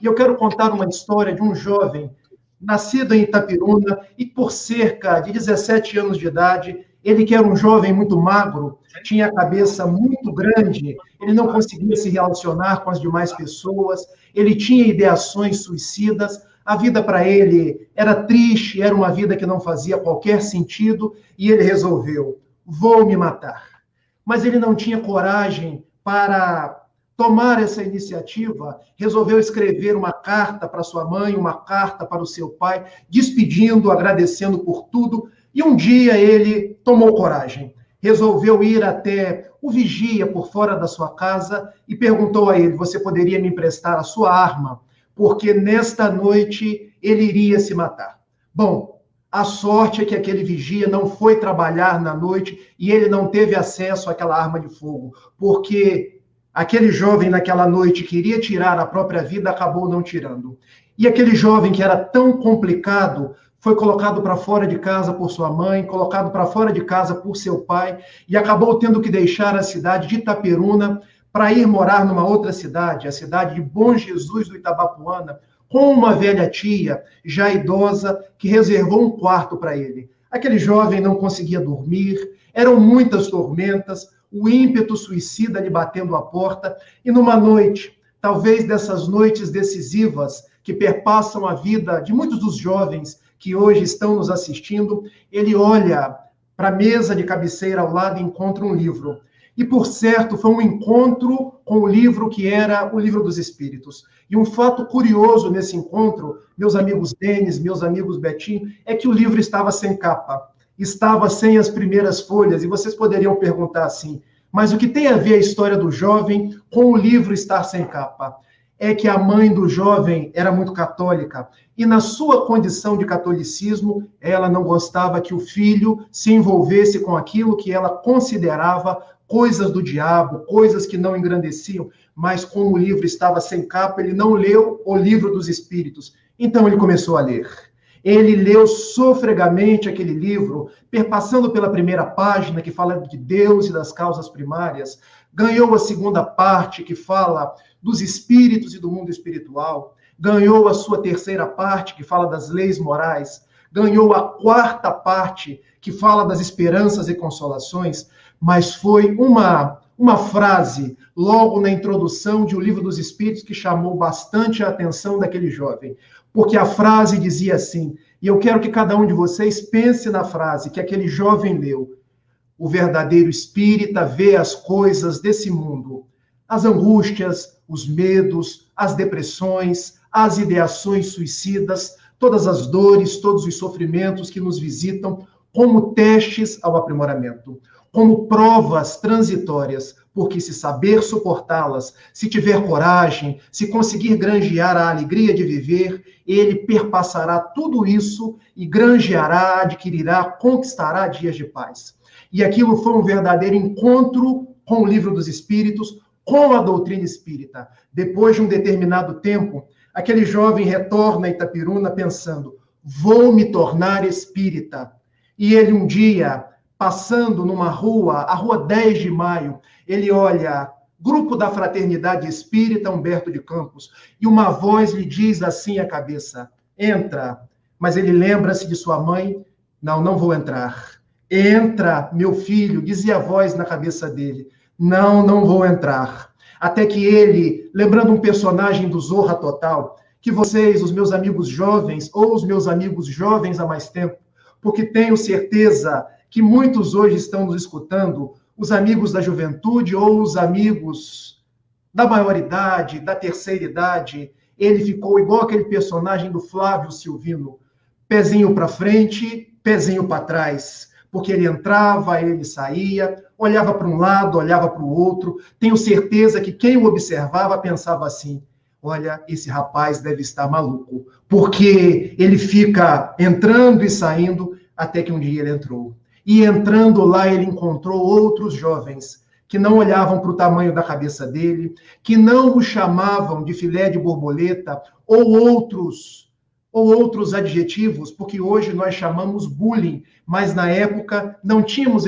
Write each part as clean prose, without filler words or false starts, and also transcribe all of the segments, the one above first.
E eu quero contar uma história de um jovem nascido em Itapiruna e por cerca de 17 anos de idade, ele que era um jovem muito magro, tinha a cabeça muito grande, ele não conseguia se relacionar com as demais pessoas, ele tinha ideações suicidas, a vida para ele era triste, era uma vida que não fazia qualquer sentido, e ele resolveu, vou me matar. Mas ele não tinha coragem para tomar essa iniciativa, resolveu escrever uma carta para sua mãe, uma carta para o seu pai, despedindo, agradecendo por tudo, e um dia ele tomou coragem, resolveu ir até o vigia por fora da sua casa e perguntou a ele, você poderia me emprestar a sua arma? Porque nesta noite ele iria se matar. Bom, a sorte é que aquele vigia não foi trabalhar na noite e ele não teve acesso àquela arma de fogo, porque aquele jovem naquela noite queria tirar a própria vida, acabou não tirando. E aquele jovem que era tão complicado foi colocado para fora de casa por sua mãe, colocado para fora de casa por seu pai, e acabou tendo que deixar a cidade de Itaperuna para ir morar numa outra cidade, a cidade de Bom Jesus do Itabapuana, com uma velha tia, já idosa, que reservou um quarto para ele. Aquele jovem não conseguia dormir, eram muitas tormentas, o ímpeto suicida lhe batendo a porta, e numa noite, talvez dessas noites decisivas que perpassam a vida de muitos dos jovens que hoje estão nos assistindo, ele olha para a mesa de cabeceira ao lado e encontra um livro. E, por certo, foi um encontro com o livro que era o Livro dos Espíritos. E um fato curioso nesse encontro, meus amigos Denis, meus amigos Betinho, é que o livro estava sem capa, estava sem as primeiras folhas, e vocês poderiam perguntar assim, mas o que tem a ver a história do jovem com o livro estar sem capa? É que a mãe do jovem era muito católica, e na sua condição de catolicismo, ela não gostava que o filho se envolvesse com aquilo que ela considerava coisas do diabo, coisas que não engrandeciam, mas como o livro estava sem capa, ele não leu o Livro dos Espíritos. Então ele começou a ler. Ele leu sofregamente aquele livro, perpassando pela primeira página, que fala de Deus e das causas primárias, ganhou a segunda parte, que fala dos espíritos e do mundo espiritual, ganhou a sua terceira parte, que fala das leis morais, ganhou a quarta parte, que fala das esperanças e consolações, mas foi uma frase, logo na introdução de O Livro dos Espíritos, que chamou bastante a atenção daquele jovem. Porque a frase dizia assim, e eu quero que cada um de vocês pense na frase que aquele jovem leu. O verdadeiro espírita vê as coisas desse mundo, as angústias, os medos, as depressões, as ideações suicidas, todas as dores, todos os sofrimentos que nos visitam, como testes ao aprimoramento, como provas transitórias, porque se saber suportá-las, se tiver coragem, se conseguir granjear a alegria de viver, ele perpassará tudo isso e granjeará, adquirirá, conquistará dias de paz. E aquilo foi um verdadeiro encontro com o Livro dos Espíritos, com a doutrina espírita. Depois de um determinado tempo, aquele jovem retorna a Itapiruna pensando, vou me tornar espírita. E ele um dia, passando numa rua, a rua 10 de maio, ele olha, Grupo da Fraternidade Espírita Humberto de Campos, e uma voz lhe diz assim à cabeça, entra. Mas ele lembra-se de sua mãe, não vou entrar. Entra, meu filho, dizia a voz na cabeça dele, não vou entrar. Até que ele, lembrando um personagem do Zorra Total, que vocês, os meus amigos jovens, ou os meus amigos jovens há mais tempo, porque tenho certeza que muitos hoje estão nos escutando, os amigos da juventude ou os amigos da maioridade, da terceira idade, ele ficou igual aquele personagem do Flávio Silvino, pezinho para frente, pezinho para trás, porque ele entrava, ele saía, olhava para um lado, olhava para o outro, tenho certeza que quem o observava pensava assim, olha, esse rapaz deve estar maluco, porque ele fica entrando e saindo, até que um dia ele entrou. E entrando lá, ele encontrou outros jovens que não olhavam para o tamanho da cabeça dele, que não o chamavam de filé de borboleta, ou outros adjetivos, porque hoje nós chamamos bullying, mas na época não tínhamos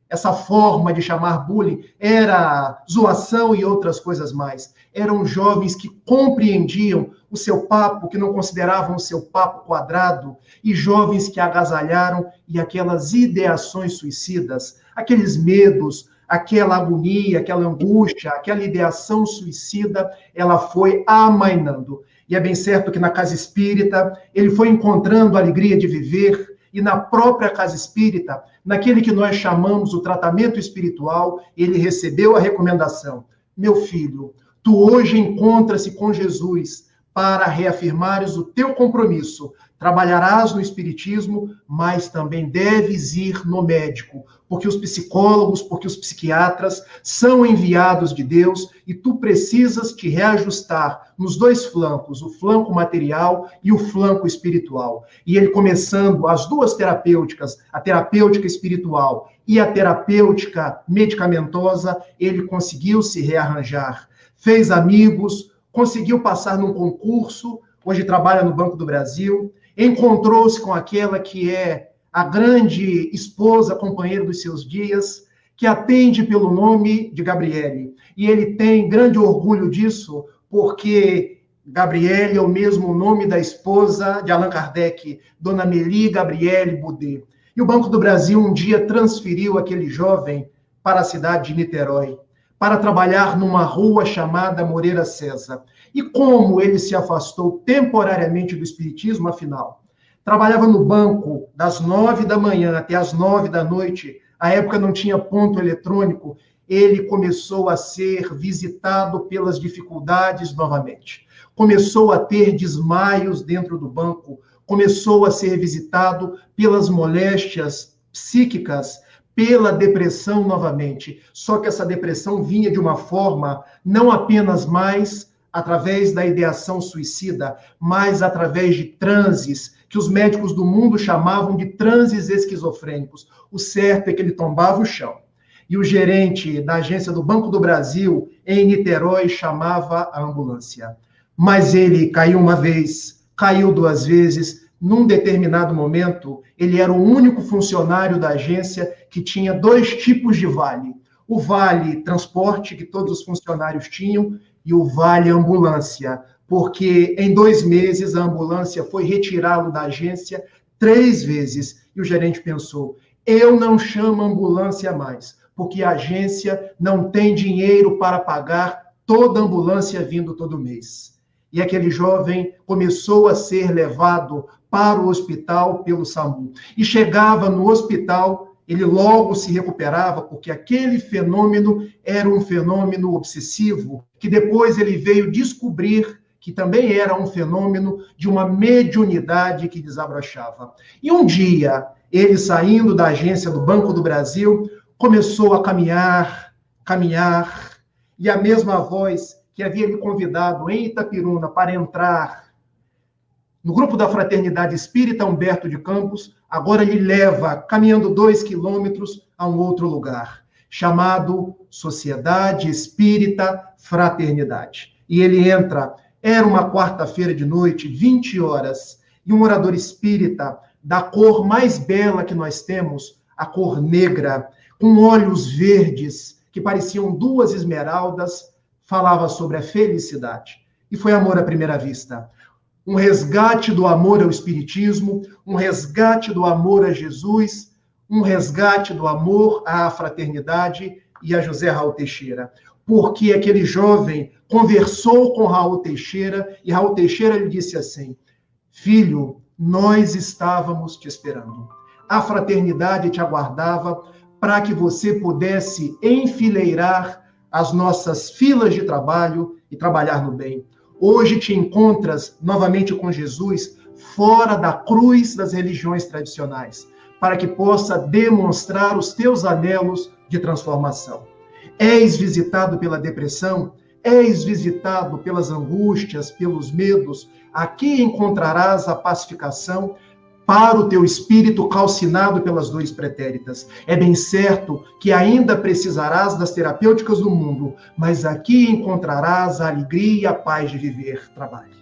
essa forma de chamar bullying era zoação e outras coisas mais. Eram jovens que compreendiam o seu papo, que não consideravam o seu papo quadrado, e jovens que agasalharam e aquelas ideações suicidas, aqueles medos, aquela agonia, aquela angústia, aquela ideação suicida, ela foi amainando. E é bem certo que na casa espírita ele foi encontrando a alegria de viver, e na própria casa espírita, naquele que nós chamamos o tratamento espiritual, ele recebeu a recomendação: meu filho, tu hoje encontras-se com Jesus para reafirmares o teu compromisso. Trabalharás no espiritismo, mas também deves ir no médico, porque os psicólogos, porque os psiquiatras são enviados de Deus e tu precisas te reajustar nos dois flancos, o flanco material e o flanco espiritual. E ele começando as duas terapêuticas, a terapêutica espiritual e a terapêutica medicamentosa, ele conseguiu se rearranjar, fez amigos, conseguiu passar num concurso, hoje trabalha no Banco do Brasil, encontrou-se com aquela que é a grande esposa, companheira dos seus dias, que atende pelo nome de Gabriele. E ele tem grande orgulho disso, porque Gabriele é o mesmo nome da esposa de Allan Kardec, Dona Mélie Gabriele Boudet. E o Banco do Brasil um dia transferiu aquele jovem para a cidade de Niterói, para trabalhar numa rua chamada Moreira César. E como ele se afastou temporariamente do espiritismo, afinal, trabalhava no banco das 9 da manhã até as 9 da noite, à época não tinha ponto eletrônico, ele começou a ser visitado pelas dificuldades novamente. Começou a ter desmaios dentro do banco, começou a ser visitado pelas moléstias psíquicas, pela depressão novamente. Só que essa depressão vinha de uma forma não apenas mais através da ideação suicida, mas através de transes, que os médicos do mundo chamavam de transes esquizofrênicos. O certo é que ele tombava o chão. E o gerente da agência do Banco do Brasil, em Niterói, chamava a ambulância. Mas ele caiu uma vez, caiu duas vezes. Num determinado momento, ele era o único funcionário da agência que tinha dois tipos de vale. O vale transporte, que todos os funcionários tinham, e o vale ambulância, porque em 2 meses a ambulância foi retirá-lo da agência 3 vezes. E o gerente pensou, eu não chamo ambulância mais, porque a agência não tem dinheiro para pagar toda a ambulância vindo todo mês. E aquele jovem começou a ser levado para o hospital pelo SAMU. E chegava no hospital, ele logo se recuperava, porque aquele fenômeno era um fenômeno obsessivo, que depois ele veio descobrir que também era um fenômeno de uma mediunidade que desabrochava. E um dia, ele saindo da agência do Banco do Brasil, começou a caminhar, e a mesma voz que havia me convidado em Itapiruna para entrar no grupo da Fraternidade Espírita Humberto de Campos, agora lhe leva, caminhando 2 quilômetros, a um outro lugar, chamado Sociedade Espírita Fraternidade. E ele entra, era uma quarta-feira de noite, 20 horas, e um orador espírita, da cor mais bela que nós temos, a cor negra, com olhos verdes, que pareciam 2 esmeraldas, falava sobre a felicidade. E foi amor à primeira vista. Um resgate do amor ao Espiritismo, um resgate do amor a Jesus, um resgate do amor à fraternidade e a José Raul Teixeira. Porque aquele jovem conversou com Raul Teixeira e Raul Teixeira lhe disse assim, filho, nós estávamos te esperando. A fraternidade te aguardava para que você pudesse enfileirar as nossas filas de trabalho e trabalhar no bem. Hoje te encontras novamente com Jesus fora da cruz das religiões tradicionais, para que possa demonstrar os teus anelos de transformação. És visitado pela depressão, és visitado pelas angústias, pelos medos, aqui encontrarás a pacificação para o teu espírito calcinado pelas dores pretéritas. É bem certo que ainda precisarás das terapêuticas do mundo, mas aqui encontrarás a alegria e a paz de viver. Trabalhe.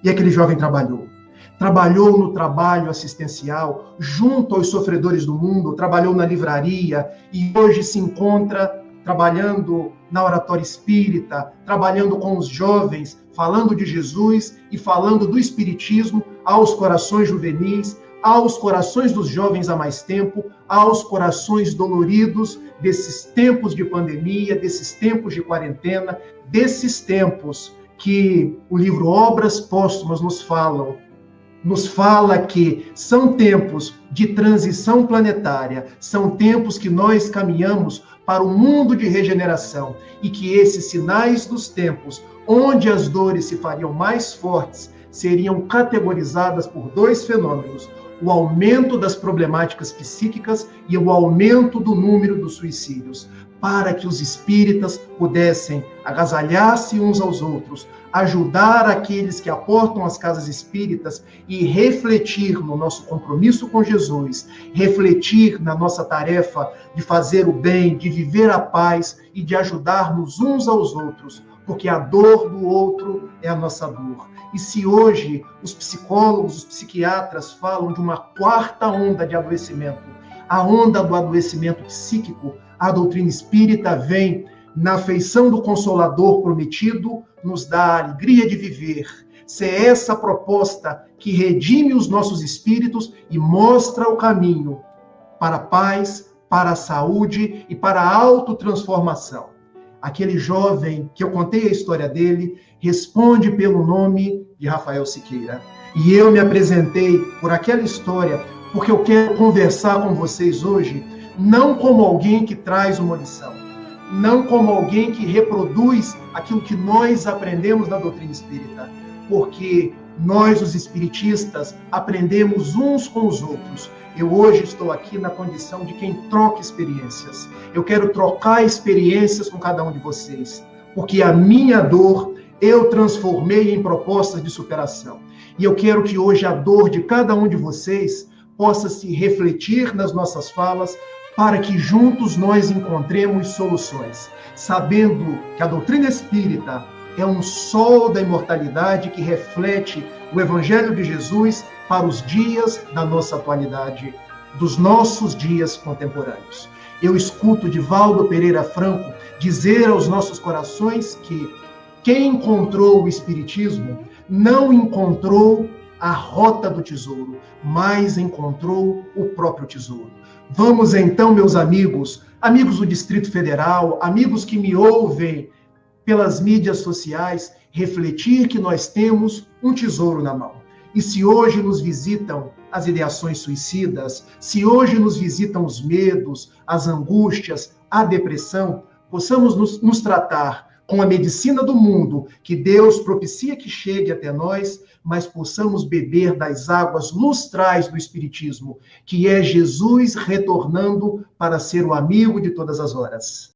E aquele jovem trabalhou. trabalhou no trabalho assistencial, junto aos sofredores do mundo, trabalhou na livraria e hoje se encontra trabalhando na oratória espírita, trabalhando com os jovens, falando de Jesus e falando do espiritismo aos corações juvenis, aos corações dos jovens há mais tempo, aos corações doloridos desses tempos de pandemia, desses tempos de quarentena, desses tempos que o livro Obras Póstumas nos fala que são tempos de transição planetária, são tempos que nós caminhamos para o mundo de regeneração e que esses sinais dos tempos, onde as dores se fariam mais fortes, seriam categorizadas por dois fenômenos: o aumento das problemáticas psíquicas e o aumento do número dos suicídios, para que os espíritas pudessem agasalhar-se uns aos outros, ajudar aqueles que aportam as casas espíritas e refletir no nosso compromisso com Jesus, refletir na nossa tarefa de fazer o bem, de viver a paz e de ajudar-nos uns aos outros, porque a dor do outro é a nossa dor. E se hoje os psicólogos, os psiquiatras falam de uma quarta onda de adoecimento, a onda do adoecimento psíquico, a doutrina espírita vem na feição do Consolador prometido, nos dá a alegria de viver. Se é essa proposta que redime os nossos espíritos e mostra o caminho para a paz, para a saúde e para a autotransformação. Aquele jovem que eu contei a história dele responde pelo nome de Rafael Siqueira. E eu me apresentei por aquela história porque eu quero conversar com vocês hoje, não como alguém que traz uma lição, não como alguém que reproduz aquilo que nós aprendemos na doutrina espírita, porque nós, os espiritistas, aprendemos uns com os outros. Eu hoje estou aqui na condição de quem troca experiências. Eu quero trocar experiências com cada um de vocês, porque a minha dor eu transformei em propostas de superação. E eu quero que hoje a dor de cada um de vocês possa se refletir nas nossas falas, para que juntos nós encontremos soluções, sabendo que a doutrina espírita é um sol da imortalidade que reflete o Evangelho de Jesus para os dias da nossa atualidade, dos nossos dias contemporâneos. Eu escuto Divaldo Pereira Franco dizer aos nossos corações que quem encontrou o Espiritismo não encontrou a rota do tesouro, mas encontrou o próprio tesouro. Vamos então, meus amigos, amigos do Distrito Federal, amigos que me ouvem pelas mídias sociais, refletir que nós temos um tesouro na mão. E se hoje nos visitam as ideações suicidas, se hoje nos visitam os medos, as angústias, a depressão, possamos nos tratar com a medicina do mundo, que Deus propicia que chegue até nós, mas possamos beber das águas lustrais do Espiritismo, que é Jesus retornando para ser o amigo de todas as horas.